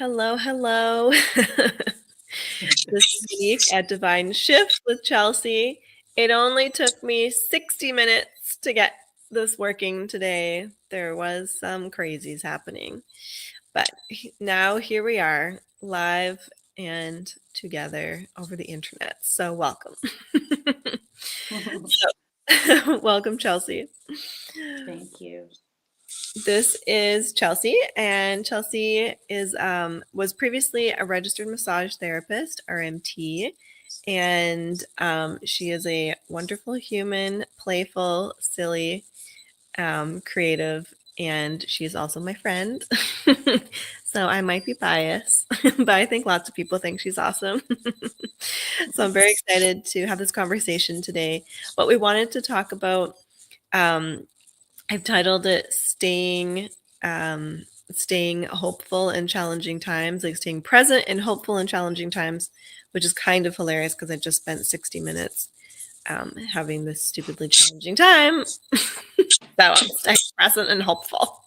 Hello, hello. This week at Divine Shift with Chelsea, it only took me 60 minutes to get this working today. There was some crazies happening, but now here we are, live and together over the internet. So welcome. Welcome, Chelsea. Thank you. This is Chelsea, and Chelsea is was previously a registered massage therapist, RMT, and she is a wonderful human, playful, silly, creative, and she's also my friend. So I might be biased, but I think lots of people think she's awesome. So I'm very excited to have this conversation today. What we wanted to talk about, I've titled it staying hopeful in challenging times, like staying present and hopeful in challenging times, which is kind of hilarious because I just spent 60 minutes having this stupidly challenging time. So I'm staying present and hopeful.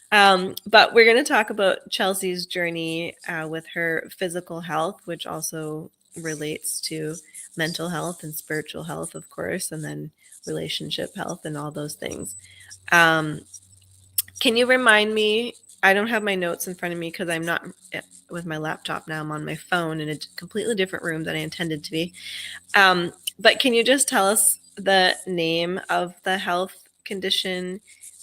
But we're going to talk about Chelsea's journey with her physical health, which also relates to mental health and spiritual health, of course, and then relationship health and all those things. Can you remind me? I don't have my notes in front of me because I'm not with my laptop now. I'm on my phone in a completely different room than I intended to be. But can you just tell us the name of the health condition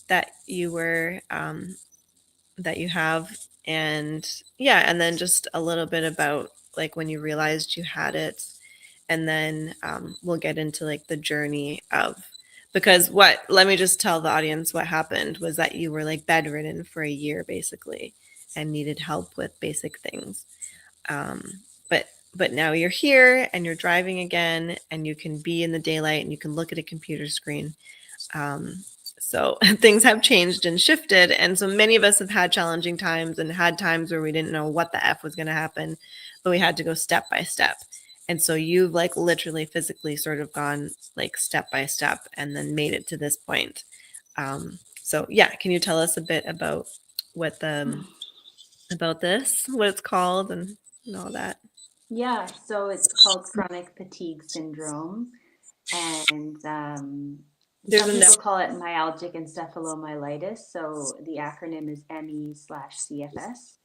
that you were that you have, and and then just a little bit about like when you realized you had it, and then we'll get into like the journey of, because let me just tell the audience what happened was that you were like bedridden for a year basically and needed help with basic things. um, but now you're here and you're driving again and you can be in the daylight and you can look at a computer screen. So things have changed and shifted, and so many of us have had challenging times and had times where we didn't know what the F was going to happen, but we had to go step by step. And so you've like literally physically sort of gone like step by step and then made it to this point. So yeah, can you tell us a bit about what about this, what it's called, and all that? Yeah, so it's called chronic fatigue syndrome, and There's some a people note. call it myalgic encephalomyelitis. So the acronym is ME/CFS.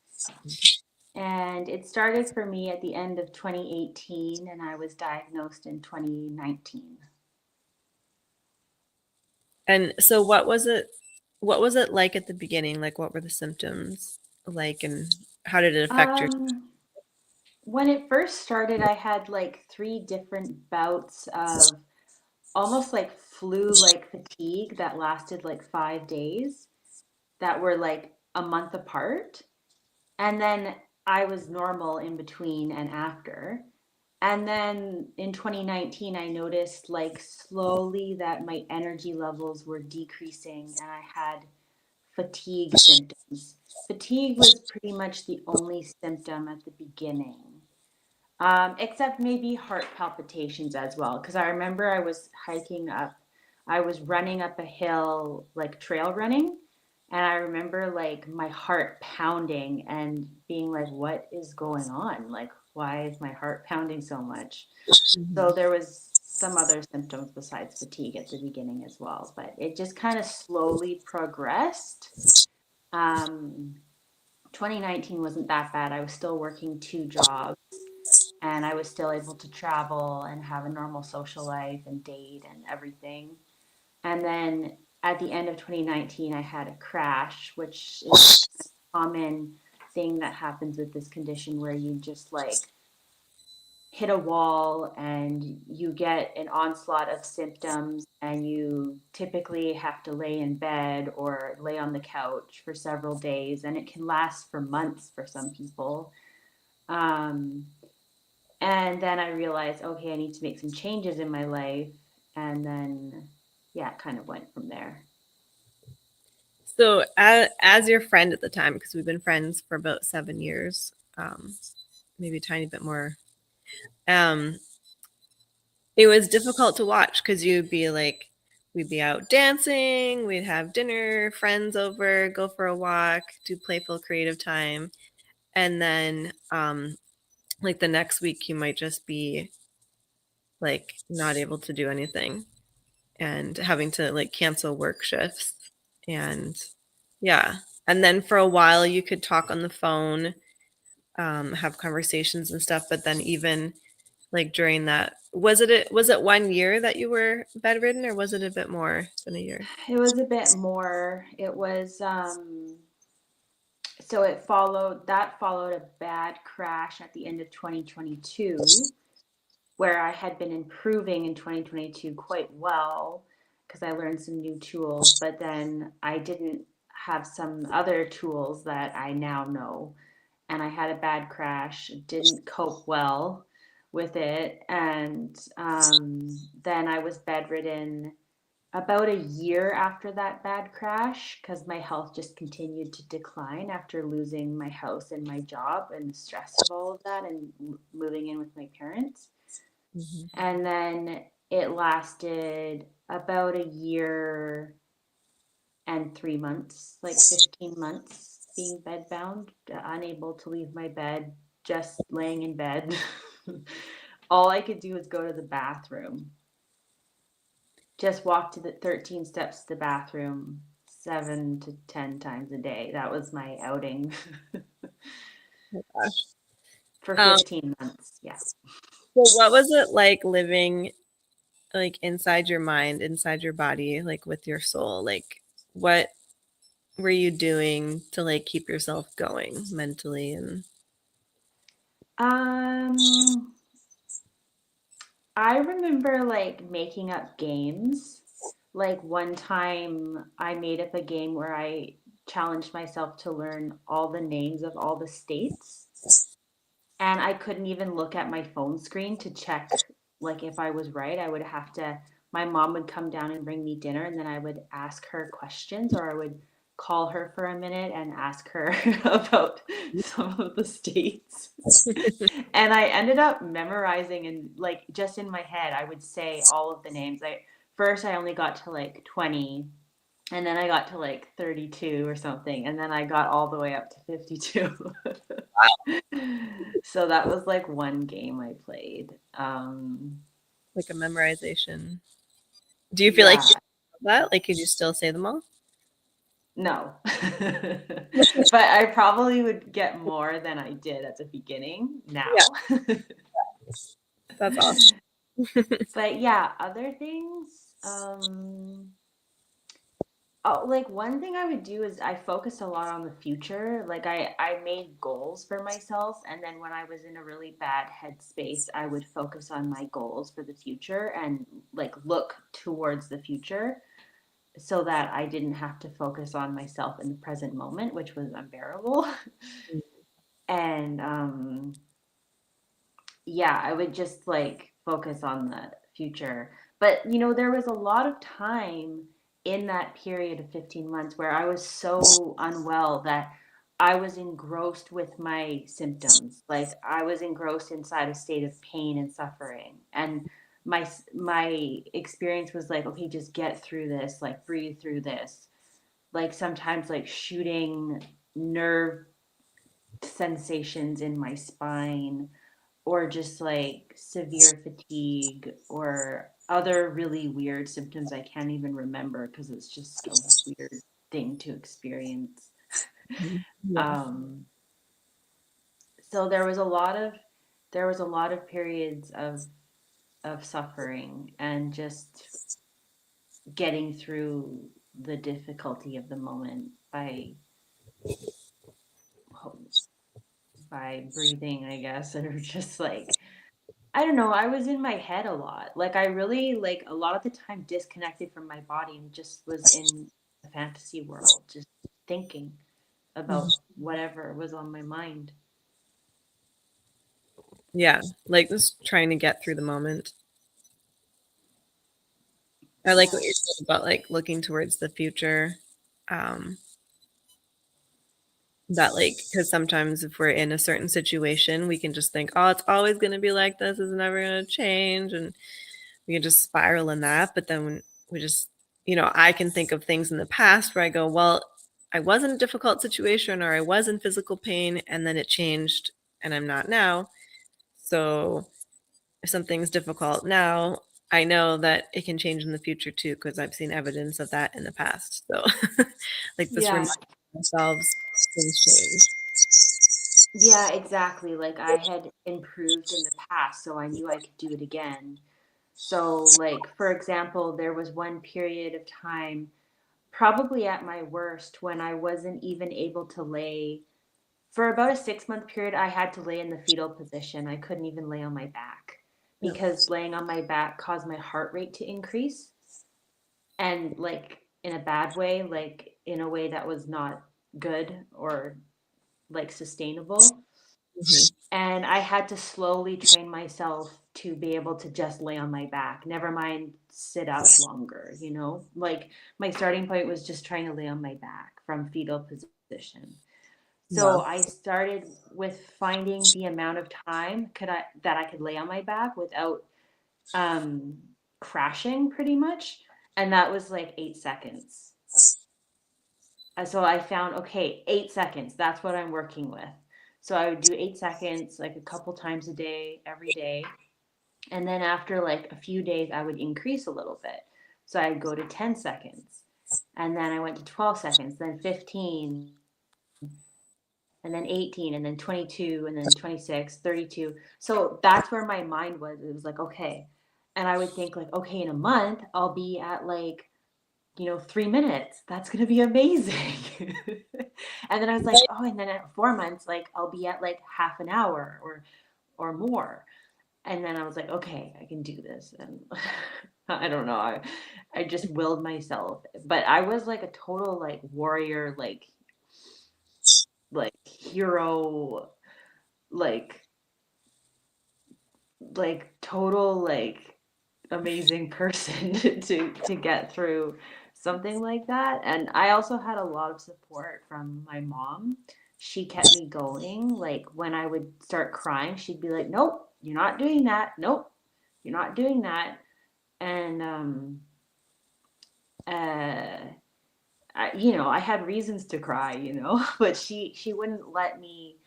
And it started for me at the end of 2018, and I was diagnosed in 2019. And so what was it like at the beginning? Like what were the symptoms like, and how did it affect your? Um, when it first started, I had like three different bouts of almost like flu-like fatigue that lasted like 5 days, that were like a month apart. And then I was normal in between and after. And then in 2019, I noticed like slowly that my energy levels were decreasing and I had fatigue symptoms. Fatigue was pretty much the only symptom at the beginning, except maybe heart palpitations as well. Because I remember I was running up a hill, like trail running, and I remember like my heart pounding and being like, what is going on? Like, why is my heart pounding so much? So Mhm. there was some other symptoms besides fatigue at the beginning as well, but it just kind of slowly progressed. Um, 2019 wasn't that bad. I was still working two jobs and I was still able to travel and have a normal social life and date and everything. And then at the end of 2019, I had a crash, which is a common thing that happens with this condition where you just like hit a wall and you get an onslaught of symptoms and you typically have to lay in bed or lay on the couch for several days, and it can last for months for some people. Um, and then I realized, okay, I need to make some changes in my life. And then, yeah, it kind of went from there. So as your friend at the time, because we've been friends for about 7 years, maybe a tiny bit more, um, it was difficult to watch because you'd be like, we'd be out dancing, we'd have dinner, friends over, go for a walk, do playful creative time. and then like the next week you might just be like not able to do anything and having to like cancel work shifts. And yeah, and then for a while you could talk on the phone, have conversations and stuff, but then even like during that, was it 1 year that you were bedridden, or was it a bit more than a year? It was a bit more. It was so that followed a bad crash at the end of 2022, where I had been improving in 2022 quite well because I learned some new tools, but then I didn't have some other tools that I now know. And I had a bad crash, didn't cope well with it. And then I was bedridden about a year after that bad crash because my health just continued to decline after losing my house and my job and the stress of all of that and moving in with my parents. Mm-hmm. And then it lasted about a year and 3 months, like 15 months being bedbound, unable to leave my bed, just laying in bed. All I could do was go to the bathroom. Just walk to the 13 steps to the bathroom 7 to 10 times a day. That was my outing Oh gosh. for Um, 15 months. Yeah. so what was it like living like inside your mind, inside your body, like with your soul? Like what were you doing to like keep yourself going mentally? And Um, I remember like making up games. Like one time I made up a game where I challenged myself to learn all the names of all the states. And I couldn't even look at my phone screen to check like if I was right. I would have to My mom would come down and bring me dinner and then I would ask her questions or I would call her for a minute and ask her about some of the states. And I ended up memorizing and like just in my head I would say all of the names. I only got to like 20 and then I got to like 32 or something and then I got all the way up to 52. So that was like one game I played. like a memorization. Do you feel like Yeah, you that? Like could you still say them all? no. But I probably would get more than I did at the beginning Yeah, now. that's awesome. But yeah, other things. Oh, like one thing I would do is I focused a lot on the future. Like I made goals for myself, and then when I was in a really bad headspace, I would focus on my goals for the future and like look towards the future so that I didn't have to focus on myself in the present moment, which was unbearable. And yeah, I would just like focus on the future. But there was a lot of time in that period of 15 months where I was so unwell that I was engrossed with my symptoms. Like I was engrossed inside a state of pain and suffering. And my experience was like, okay, just get through this, like breathe through this. Like sometimes like shooting nerve sensations in my spine or just like severe fatigue or other really weird symptoms I can't even remember because it's just a weird thing to experience. Yeah. Um, so there was a lot of periods of suffering and just getting through the difficulty of the moment by breathing, I guess, or just like I don't know. I was in my head a lot. Like I really like a lot of the time disconnected from my body and just was in a fantasy world, just thinking about whatever was on my mind. Yeah, like just trying to get through the moment. I like what Yeah. you're saying about like looking towards the future. Um, that like because sometimes if we're in a certain situation, we can just think, oh, it's always going to be like this, it's never going to change, and we can just spiral in that. But then when we just, I can think of things in the past where I go, well, I was in a difficult situation or I was in physical pain and then it changed and I'm not now. So if something's difficult now, I know that it can change in the future too, because I've seen evidence of that in the past. So like this Yeah. reminds ourselves things change. Yeah, exactly. Like I had improved in the past, so I knew I could do it again. So, like, for example, there was one period of time, probably at my worst, when I wasn't even able to lay. For about a 6-month period, I had to lay in the fetal position. I couldn't even lay on my back Yeah. because laying on my back caused my heart rate to increase. And, like, in a bad way, like, in a way that was not good or, like, sustainable. Mhm. And I had to slowly train myself to be able to just lay on my back, never mind sit up longer, you know? Like my starting point was just trying to lay on my back from fetal position. So Wow. I started with finding the amount of time that I could lay on my back without um crashing pretty much, and that was like 8 seconds. So I found, okay, 8 seconds, that's what I'm working with. So I would do 8 seconds like a couple times a day, every day. And then after like a few days, I would increase a little bit. So I'd go to 10 seconds. And then I went to 12 seconds, then 15, and then 18, and then 22, and then 26, 32. So that's where my mind was. It was like, okay. And I would think, like, okay, in a month, I'll be at like 3 minutes. That's going to be amazing. And then I was like, oh, and then at 4 months, like I'll be at like half an hour or more. And then I was like, okay, I can do this. And I don't know. I just willed myself. But I was like a total like warrior, like hero, like total like amazing person to get through something like that. And I also had a lot of support from my mom. She kept me going. Like when I would start crying, she'd be like, "Nope, you're not doing that. Nope, you're not doing that." And uh I had reasons to cry, but she wouldn't let me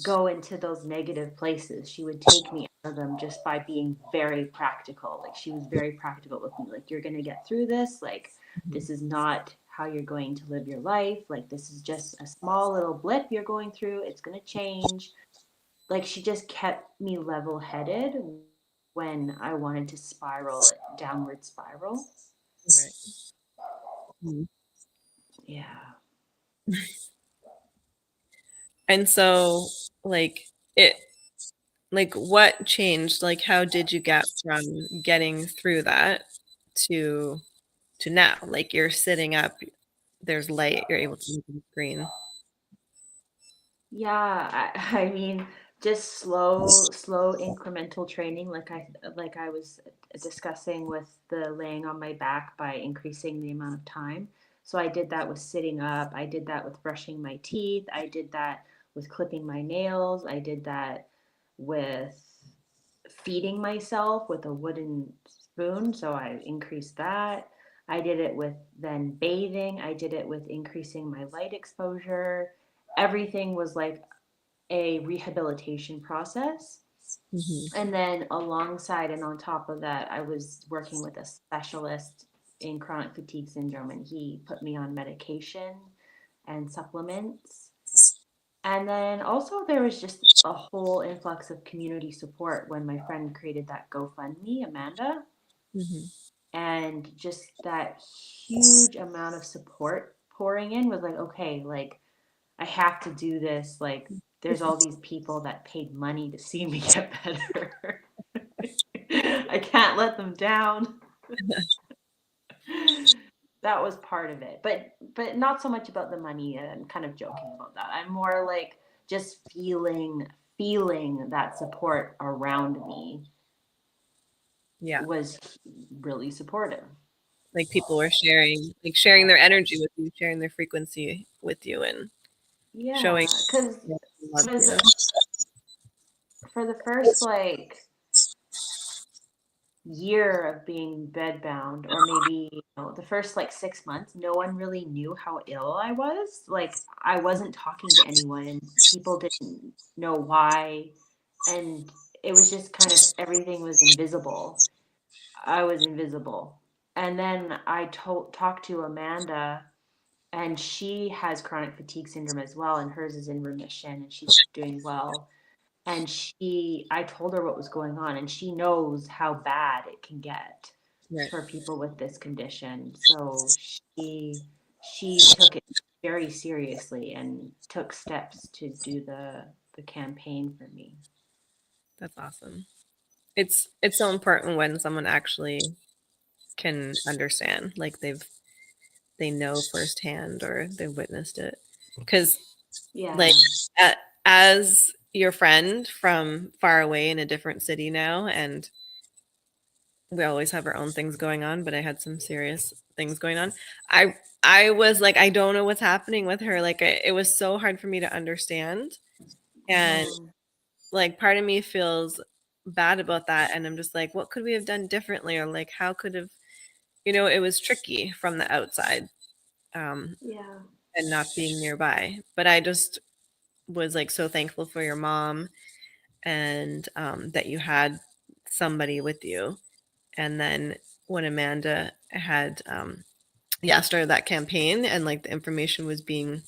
go into those negative places. She would take me out of them just by being very practical. Like she was very practical with me. Like, you're going to get through this. Like, this is not how you're going to live your life. Like, this is just a small little blip you're going through. It's going to change. Like, she just kept me level headed when I wanted to spiral, downward spiral. Right. Mhm. Yeah. And so like it like what changed? Like how did you get from getting through that to now? Like you're sitting up, there's light, you're able to look at the screen. Yeah, I mean, just slow incremental training, like I was discussing with the laying on my back by increasing the amount of time. So I did that with sitting up. I did that with brushing my teeth. I did that with clipping my nails. I did that with feeding myself with a wooden spoon. So I increased that. I did it with then bathing. I did it with increasing my light exposure. Everything was like a rehabilitation process. Mhm. And then alongside and on top of that, I was working with a specialist in chronic fatigue syndrome, and he put me on medication and supplements. And then also there was just a whole influx of community support when my friend created that GoFundMe, Amanda, Mhm. and just that huge amount of support pouring in was like, okay, like I have to do this. Like, there's all these people that paid money to see me get better. I can't let them down. That was part of it, but not so much about the money. I'm kind of joking about that. I'm more like just feeling that support around me Yeah. was really supportive. Like people were sharing their energy with you, sharing their frequency with you and showing Yeah, because that they love because you. for the first like year of being bedbound, or maybe, the first like 6 months, no one really knew how ill I was. Like, I wasn't talking to anyone, and people didn't know why. And it was just kind of everything was invisible. I was invisible. And then I talked to Amanda, and she has chronic fatigue syndrome as well, and hers is in remission, and she's doing well. And I told her what was going on, and she knows how bad it can get Right. for people with this condition. So she took it very seriously and took steps to do the campaign for me. That's awesome. It's so important when someone actually can understand, like they know firsthand or they witnessed it. Because like Yeah. as your friend from far away in a different city now, and we always have our own things going on, but I had some serious things going on. I was like, I don't know what's happening with her. Like it was so hard for me to understand. And Mhm. like part of me feels bad about that. And I'm just like, what could we have done differently? Or like how could have, it was tricky from the outside, Yeah. and not being nearby. But I just was like so thankful for your mom, and that you had somebody with you. And then when Amanda had started that campaign, and like the information was being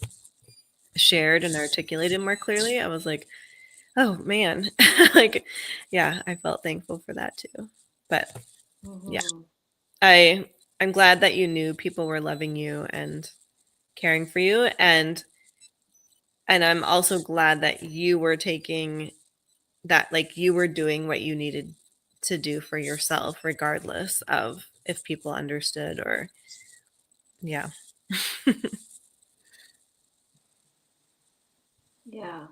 shared and articulated more clearly, I was like, oh man. Like, yeah, I felt thankful for that too. But yeah, Mhm. I'm glad that you knew people were loving you and caring for you, and I'm also glad that you were taking that, like you were doing what you needed to do for yourself regardless of if people understood or yeah. Yeah.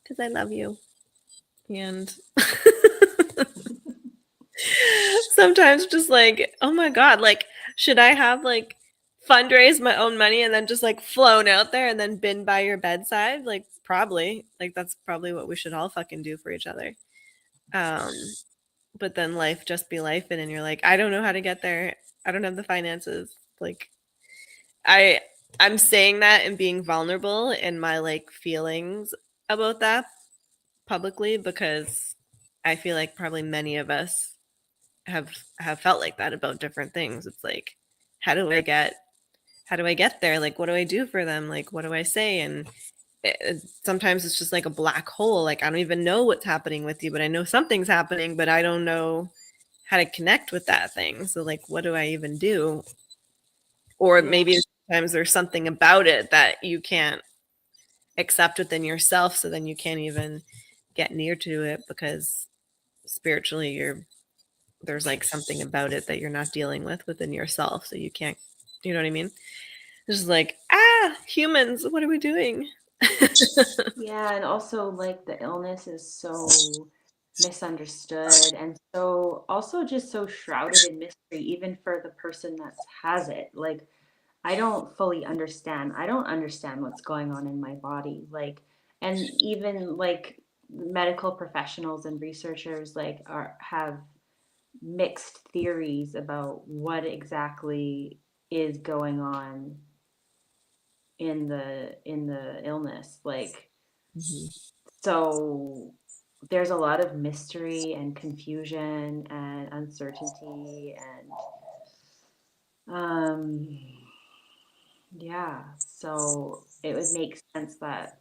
Because I love you. And sometimes just like, oh my God, like, should I have like fundraised my own money and then just like flown out there and then been by your bedside? Like, probably. Like, that's probably what we should all fucking do for each other. Um, but then life just be life, and you're like, I don't know how to get there. I don't have the finances. Like, I I'm saying that and being vulnerable in my like feelings about that publicly, because I feel like probably many of us have felt like that about different things. It's like, how do I get there? Like, what do I do for them? Like, what do I say? And sometimes it's just like a black hole. Like, I don't even know what's happening with you, but I know something's happening, but I don't know how to connect with that thing. So like, what do I even do? Or Yeah. maybe sometimes there's something about it that you can't accept within yourself, so then you can't even get near to it because spiritually there's like something about it that you're not dealing with within yourself, so you can't, you know what I mean? It's just like, humans, what are we doing? Yeah, and also like the illness is so misunderstood, and so also just so shrouded in mystery, even for the person that has it. Like, I don't fully understand. I don't understand what's going on in my body. Like, and even like medical professionals and researchers like are have mixed theories about what exactly is going on in the illness. Like, Mhm. so there's a lot of mystery and confusion and uncertainty, and yeah, so it would make sense that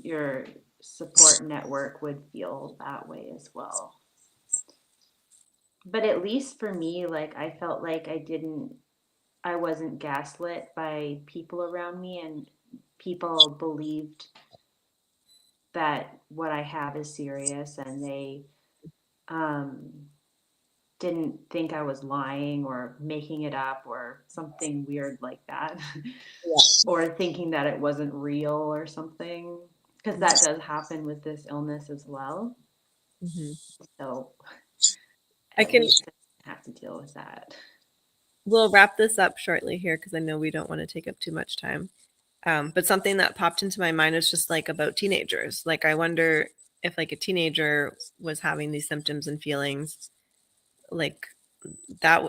your support network would feel that way as well. But at least for me, like, I felt like I wasn't gaslit by people around me, and people believed that what I have is serious, and they um, didn't think I was lying or making it up or something weird like that, Yeah. or thinking that it wasn't real or something, because that does happen with this illness as well. Mhm. So I at can least I don't have to deal with that. We'll wrap this up shortly here because I know we don't want to take up too much time. But something that popped into my mind is just like about teenagers. Like, I wonder, if like a teenager was having these symptoms and feelings, like that,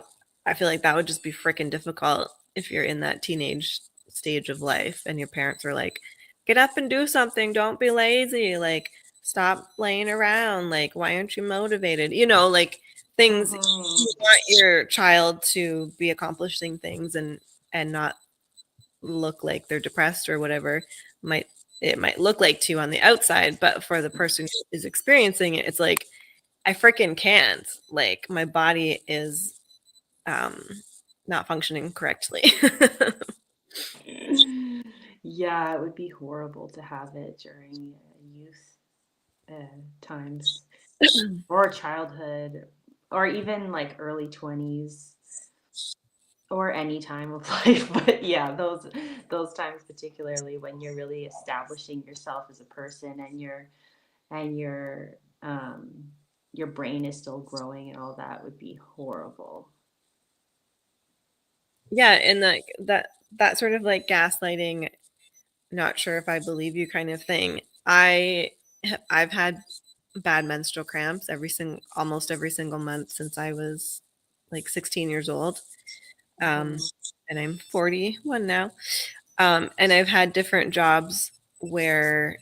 I feel like that would just be freaking difficult if you're in that teenage stage of life and your parents are like, get up and do something, don't be lazy, like stop laying around, like why aren't you motivated, like things. Mm-hmm. You want your child to be accomplishing things and not look like they're depressed or whatever might it might look like to you on the outside, but for the person who is experiencing it, it's like I freaking can't, like my body is um not functioning correctly. Yeah, it would be horrible to have it during youth times or childhood or even like early 20s or any time of life. But yeah, those times particularly when you're really establishing yourself as a person and your brain is still growing and all that would be horrible. Yeah, and that sort of like gaslighting, not sure if I believe you kind of thing. I've had bad menstrual cramps almost every single month since I was like 16 years old. Um, Mm-hmm. and I'm 41 now. And I've had different jobs where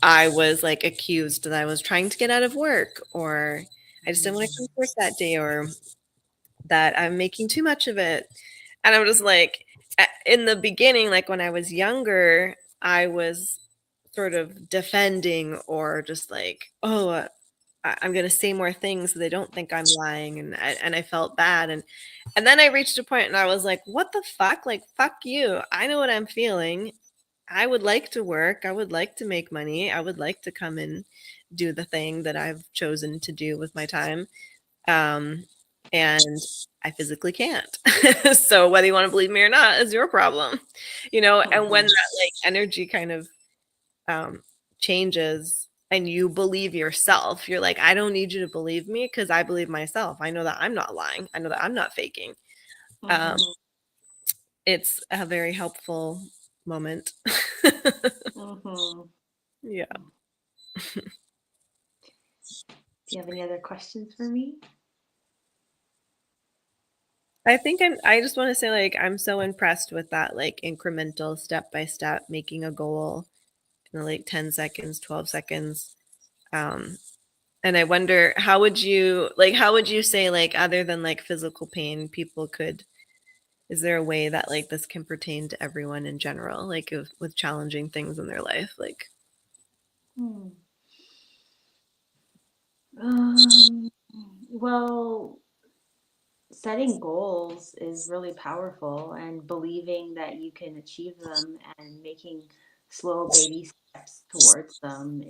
I was like accused that I was trying to get out of work, or I just didn't want to come to work that day, or that I'm making too much of it. And I'm just like, in the beginning, like when I was younger, I was sort of defending or just like, oh, I'm going to say more things so they don't think I'm lying. And I felt bad. And then I reached a point and I was like, what the fuck? Like, fuck you. I know what I'm feeling. I would like to work. I would like to make money. I would like to come and do the thing that I've chosen to do with my time. Um, and I physically can't. So whether you want to believe me or not is your problem, and when Mm-hmm. that like energy kind of um, changes and you believe yourself, you're like, I don't need you to believe me because I believe myself. I know that I'm not lying. I know that I'm not faking. Um, Mm-hmm. it's a very helpful moment. Mm-hmm. Yeah. Do you have any other questions for me? I just want to say, like, I'm so impressed with that, like, incremental step by step, making a goal in like 10 seconds, 12 seconds. Um, and I wonder, how would you say, like, other than like physical pain, people could, is there a way that like this can pertain to everyone in general, like with challenging things in their life? Like, Hmm. Um, well, setting goals is really powerful, and believing that you can achieve them and making slow baby steps towards them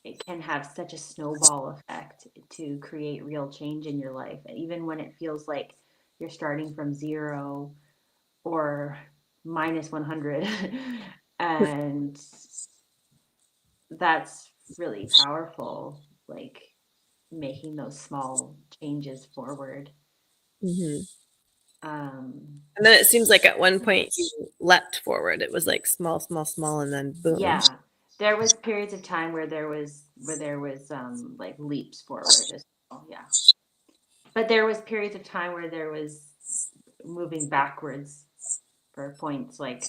it can have such a snowball effect to create real change in your life, even when it feels like you're starting from zero or minus 100. And that's really powerful, like making those small changes forward. mhm. Um, And then it seems like at one point you leapt forward. It was like small, small, small, and then boom. yeah, there was periods of time where there was like leaps forward as well. Yeah, but there was periods of time where there was moving backwards for points. Like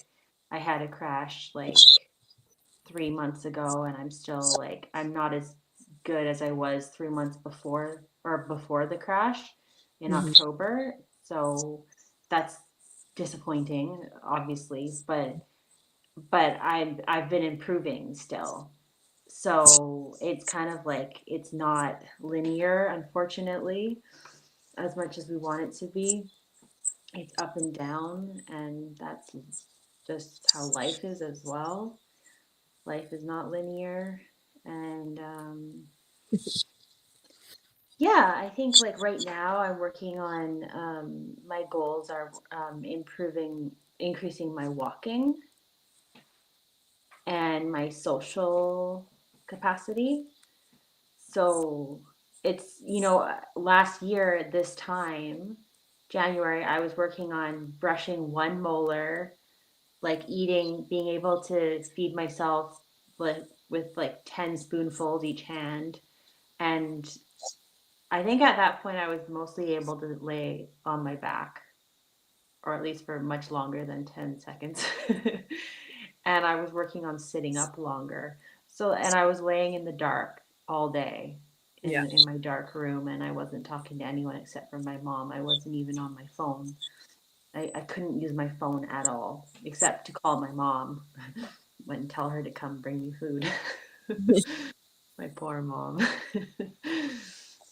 I had a crash like 3 months ago, and I'm still like I'm not as good as I was 3 months before the crash in Mhm. October. So that's disappointing, obviously, but I've been improving still. So it's kind of like it's not linear, unfortunately, as much as we want it to be. It's up and down, and that's just how life is as well. Life is not linear, and yeah, I think like right now I'm working on my goals are increasing my walking and my social capacity. So it's, last year at this time, January, I was working on brushing one molar, like eating, being able to feed myself, like with like 10 spoonfuls each hand. And I think at that point I was mostly able to lay on my back, or at least for much longer than 10 seconds. And I was working on sitting up longer. So, and I was laying in the dark all day Yeah. in my dark room, and I wasn't talking to anyone except for my mom. I wasn't even on my phone. I couldn't use my phone at all, except to call my mom and tell her to come bring me food. My poor mom.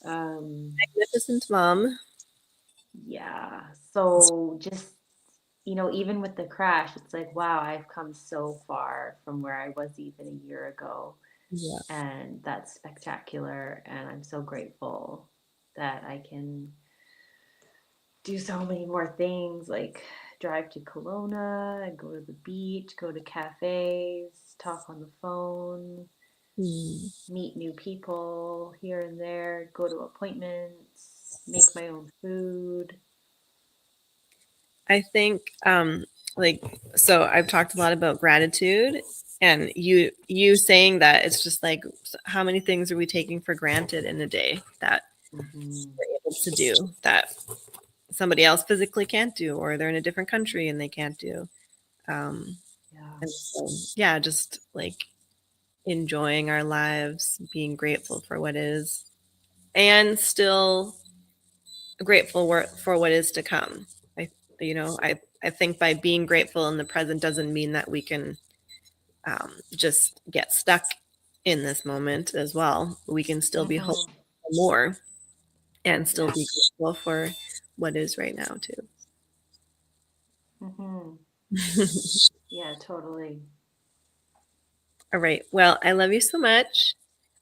um, Magnificent mom. yeah. So just, even with the crash, it's like, wow, I've come so far from where I was even a year ago. Yeah. And that's spectacular. And I'm so grateful that I can do so many more things, like drive to Kelowna, go to the beach, go to cafes, talk on the phone, Hmm. meet new people here and there, go to appointments, make my own food. I think like so I've talked a lot about gratitude, and you saying that, it's just like, how many things are we taking for granted in a day that Mm-hmm. we're able to do that somebody else physically can't do, or they're in a different country and they can't do. um Yeah. and so, yeah, just like enjoying our lives, being grateful for what is, and still grateful for what is to come. I, I think by being grateful in the present doesn't mean that we can just get stuck in this moment as well. We can still be hopeful Mm-hmm. for more and still Yeah. be grateful for what is right now too. Mm-hmm. Yeah, totally. All right. Well, I love you so much.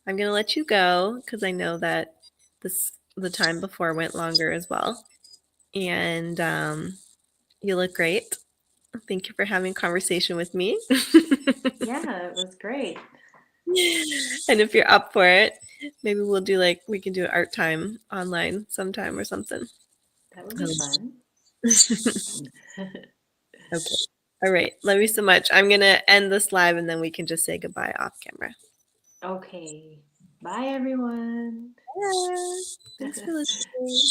I'm going to let you go because I know that the time before went longer as well. And you look great. Thank you for having a conversation with me. Yeah, it was great. And if you're up for it, maybe we can do art time online sometime or something. That would be fun. Okay. All right. Love you so much. I'm going to end this live and then we can just say goodbye off camera. Okay. Bye, everyone. Yeah. Thanks for listening.